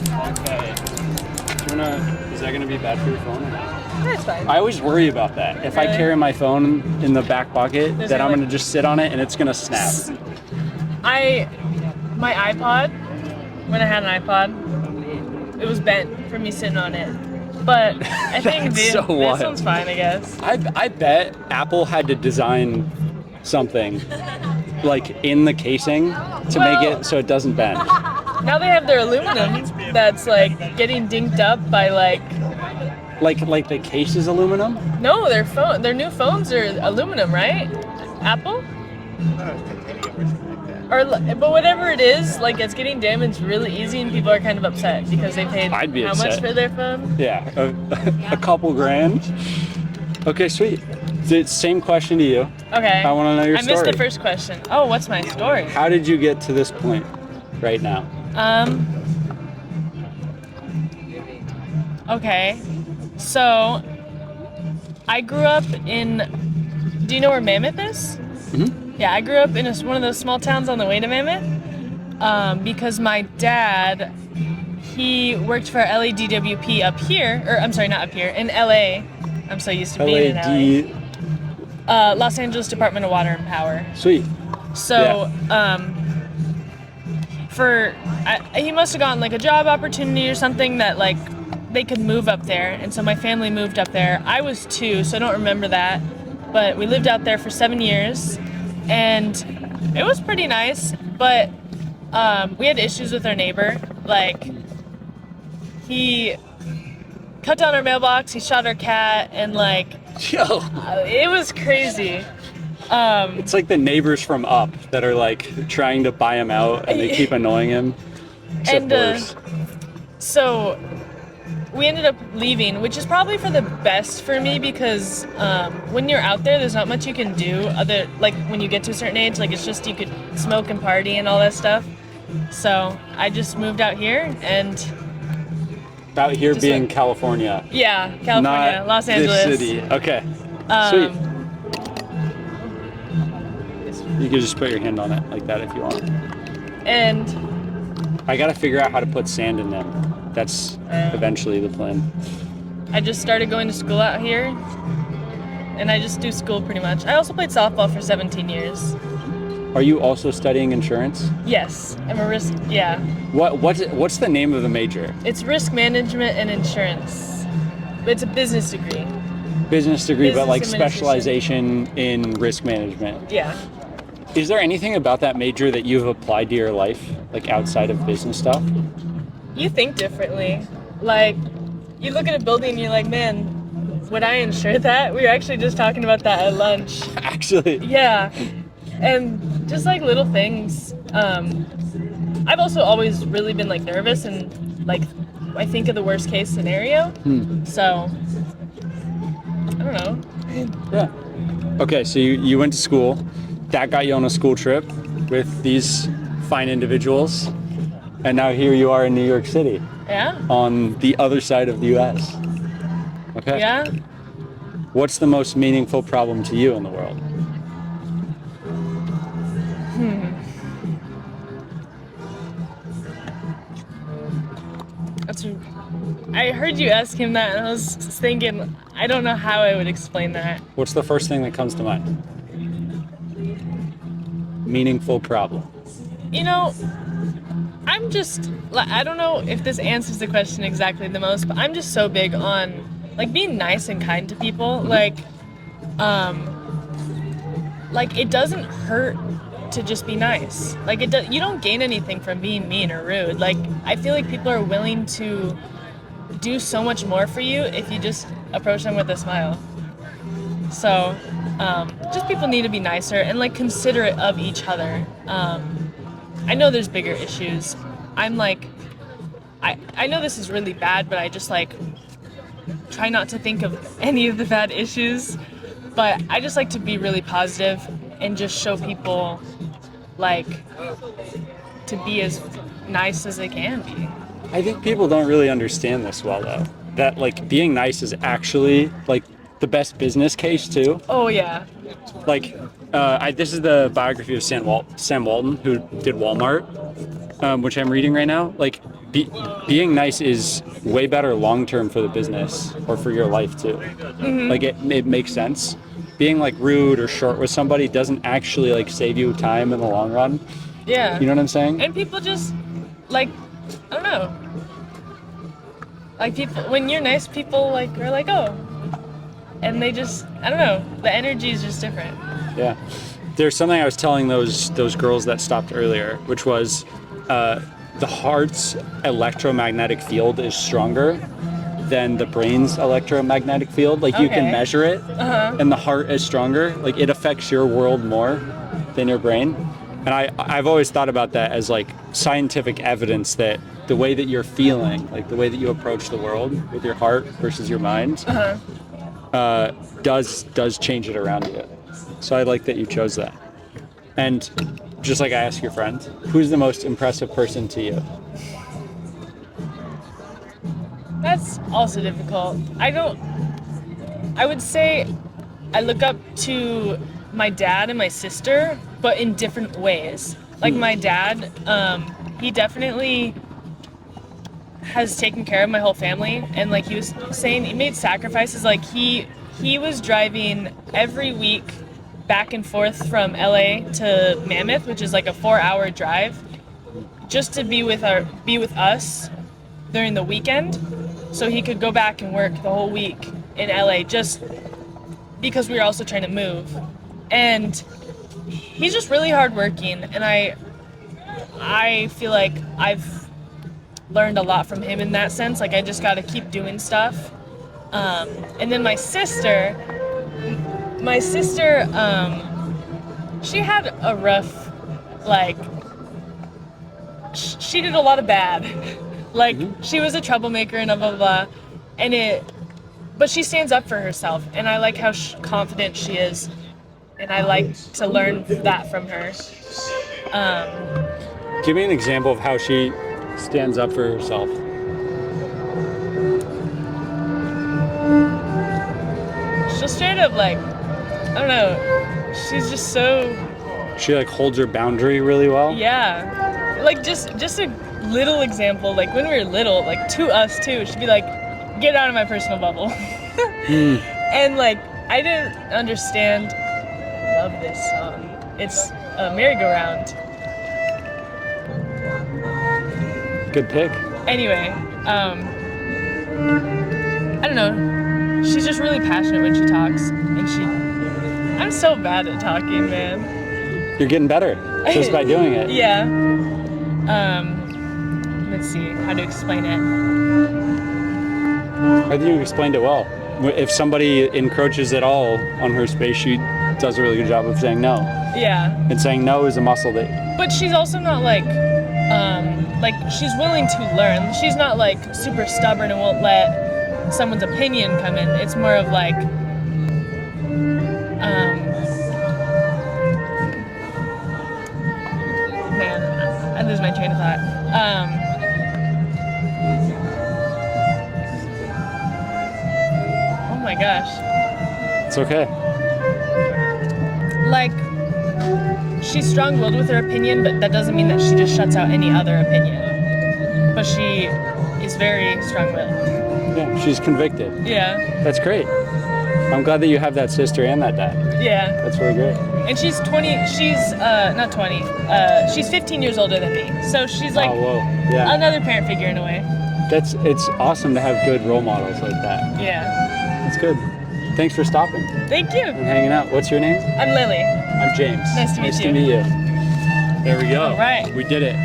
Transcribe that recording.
Okay. Is that gonna be bad for your phone or not? That's fine. I always worry about that. If I Really? carry my phone in the back pocket, There's then I'm no, gonna just sit on it and it's gonna snap. My iPod, when I had an iPod, it was bent from me sitting on it. But I think That's so this wild. one's fine, I guess. I bet Apple had to design something like in the casing to make it so it doesn't bend. Now they have their aluminum that's like getting dinked up by like Like the case is aluminum? no, their new phones are aluminum, right? Apple? But whatever it is, like it's getting damaged really easy, and people are kind of upset because they paid I'd be how upset. much for their phone? Yeah, a couple grand. Okay, sweet. Same question to you. Okay. I want to know your I story. missed the first question. Oh, what's my story? How did you get to this point right now? Okay. So, I grew up in. Do you know where Mammoth is? Mm-hmm. Yeah, I grew up in one of those small towns on the way to Mammoth because my dad, he worked for LADWP up here, or I'm sorry, not up here, in LA. I'm so used to being in LA. Los Angeles Department of Water and Power. Sweet. So, he must have gotten like a job opportunity or something that like they could move up there, and so my family moved up there. I was 2, so I don't remember that, but we lived out there for 7 years, and it was pretty nice. But we had issues with our neighbor. Like he cut down our mailbox, he shot our cat, and like Yo. it was crazy. It's like the neighbors from Up that are like trying to buy him out and they keep annoying him. Except worse. So we ended up leaving, which is probably for the best for me because when you're out there's not much you can do other like when you get to a certain age, like it's just you could smoke and party and all that stuff. So I just moved out here and out here being California. Yeah, California, not Los Angeles. This city. Okay. Sweet. You can just put your hand on it like that if you want. And I gotta figure out how to put sand in them. That's eventually the plan. I just started going to school out here, and I just do school pretty much. I also played softball for 17 years. Are you also studying insurance? Yes, I'm a risk. Yeah. What's the name of the major? It's risk management and insurance. It's a business degree. Business degree, Business but like specialization in risk management. Yeah. Is there anything about that major that you've applied to your life, like outside of business stuff? You think differently. Like, you look at a building and you're like, man, would I insure that? We were actually just talking about that at lunch. Actually. Yeah. And just like little things. I've also always really been like nervous and like I think of the worst case scenario. So I don't know. Yeah. Okay, so you went to school. That got you on a school trip with these fine individuals, and now here you are in New York City. Yeah. On the other side of the U.S. Okay. Yeah. What's the most meaningful problem to you in the world? I heard you ask him that, and I was thinking, I don't know how I would explain that. What's the first thing that comes to mind? Meaningful problem. You know, I don't know if this answers the question exactly the most, but I'm just so big on, like, being nice and kind to people. Like, it doesn't hurt to just be nice. Like, you don't gain anything from being mean or rude. Like, I feel like people are willing to do so much more for you if you just approach them with a smile. So, just people need to be nicer and like considerate of each other. I know there's bigger issues. I'm like, I know this is really bad, but I just like try not to think of any of the bad issues. But I just like to be really positive and just show people like to be as nice as they can be. I think people don't really understand this well though. That like being nice is actually like the best business case too. Oh yeah. Like, this is the biography of Sam Walton, who did Walmart, which I'm reading right now. Like, being nice is way better long term for the business or for your life too. Like it makes sense. Being like rude or short with somebody doesn't actually like save you time in the long run. Yeah. You know what I'm saying? And people just, like, I don't know. Like, people, when you're nice, people, like, are like, oh. And they just, I don't know. The energy is just different. Yeah. There's something I was telling those girls that stopped earlier, which was the heart's electromagnetic field is stronger than the brain's electromagnetic field. Like, you can Okay. measure it, and the heart is stronger. Like, it affects your world more than your brain. And I've always thought about that as like scientific evidence that the way that you're feeling, like the way that you approach the world with your heart versus your mind, does change it around you. So I like that you chose that. And just like I ask your friend, who's the most impressive person to you? That's also difficult. I would say I look up to my dad and my sister, but in different ways. Like, my dad, he definitely has taken care of my whole family, and like he was saying, he made sacrifices. Like, he was driving every week back and forth from LA to Mammoth, which is like a 4-hour drive, just to be with us during the weekend, so he could go back and work the whole week in LA, just because we were also trying to move. And he's just really hardworking, and I feel like I've learned a lot from him in that sense. Like, I just got to keep doing stuff. And then my sister, she had a rough, like, she did a lot of bad. Like, she was a troublemaker and blah, blah, blah. But she stands up for herself, and I like how confident she is. And I like to learn that from her. Give me an example of how she stands up for herself. She'll straight up, like, I don't know. She's just so, She like holds her boundary really well. yeah. Like, just a little example. Like, when we were little, like, to us too, she'd be like, get out of my personal bubble. And like, I didn't understand. I love this song. It's a merry-go-round. Good pick. Anyway, I don't know. She's just really passionate when she talks, and I'm so bad at talking, man. You're getting better just by doing it. Yeah. Let's see how to explain it. I think you explained it well. If somebody encroaches at all on her space, she does a really good job of saying no. Yeah. And saying no is a muscle that. But she's also not like she's willing to learn. She's not like super stubborn and won't let someone's opinion come in. It's more of like, man, I lose my train of thought. Oh my gosh. It's okay. Like, she's strong-willed with her opinion, but that doesn't mean that she just shuts out any other opinion. But she is very strong-willed. Yeah, she's convicted. Yeah. That's great. I'm glad that you have that sister and that dad. Yeah. That's really great. And she's not 20. She's 15 years older than me. So she's like, oh, whoa. Yeah. another parent figure in a way. It's awesome to have good role models like that. Yeah. That's good. Thanks for stopping Thank you. and hanging out. What's your name? I'm Lily. I'm James. Nice to meet you. Nice to meet you. There we go. All right. We did it.